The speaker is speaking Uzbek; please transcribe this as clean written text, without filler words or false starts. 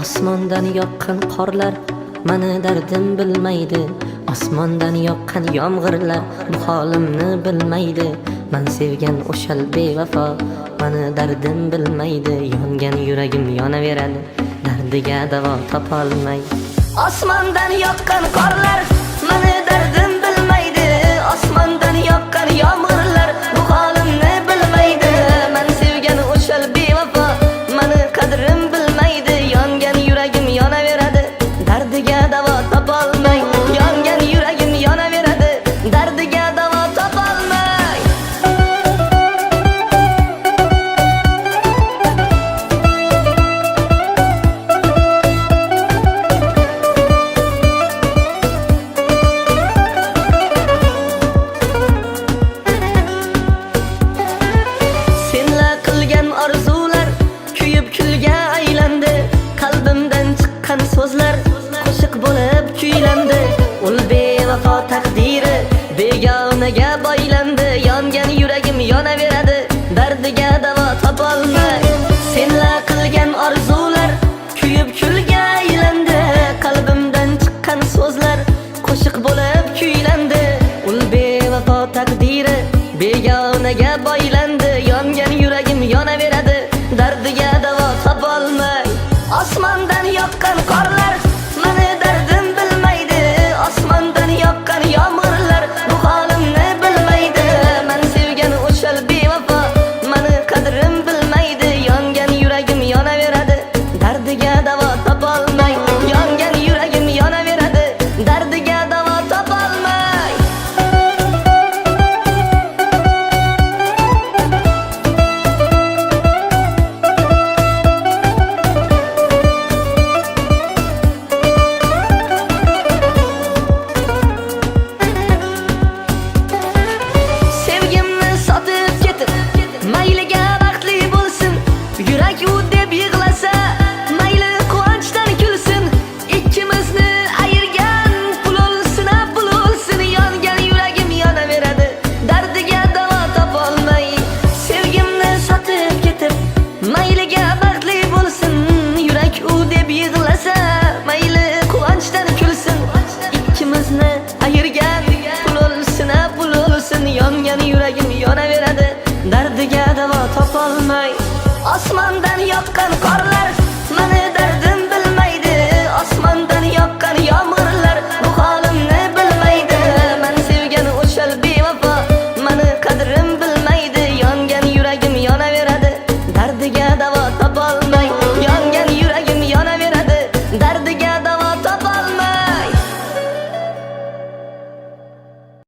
Osmondan yoqqan qorlar mani dardim bilmaydi. Osmondan yoqqan yomg'irlar bu holimni bilmaydi. Men sevgan o'shal bevafo mani dardim bilmaydi. Yongan yuragim yonaveradi, dardiga davo topolmay. Osmondan yoqqan qorlar mani dardim bilmaydi. Osmondan yoqqan yomg'irlar bu holimni bilmaydi. Men sevgan o'shal bevafo mani qadrim bilmaydi. Yongan yuragim yonaveradi, dardiga davo topolmay. Yongan yuragim yonaveradi, dardiga davo topolmay. Senla qilgan orzular kuyib kulga aylandi. Qalbimdan chiqqan so'zlar qo'shiq bo'lib kuylandi. Ul bevafo taqdiri begonaga boylandi. Yongan yuragim yonaveradi, dardiga davo topolmay. Senla qilgan orzular kuyib kulga aylandi. Qalbimdan chiqqan so'zlar qo'shiq bo'lib kuylandi. Ul bevafo taqdiri begonaga boylandi. Yongan yuragim yonaveradi, dardiga davo topolmay. Osmondan yoqqan qorlar mani dardim bilmaydi. Osmondan yoqqan yomg'irlar bu holimni bilmaydi. Men sevgan o'shal bevafo mani qadrim bilmaydi. Yongan yuragim yonaveradi, dardiga davo topolmay. Yongan yuragim yonaveradi, dardiga davo topolmay. Sevgimni sotib ketib, mayliga baxtli bo'lsin. Yurak u deb yig'lasa, mayli quvonchdan kulsin. Ikkimizni ayirgan pul o'lsin, pul o'lsin. Yongan yuragim yonaveradi, dardiga davo topolmay. Sevgimni sotib ketib, mayliga baxtli bo'lsin. Yurak u deb yig'lasa, mayli quvonchdan kulsin. Ikkimizni ayirgan pul o'lsin, pul o'lsin. Yongan yuragim yonaveradi, dardiga davo topolmay. Osmondan yoqqan qor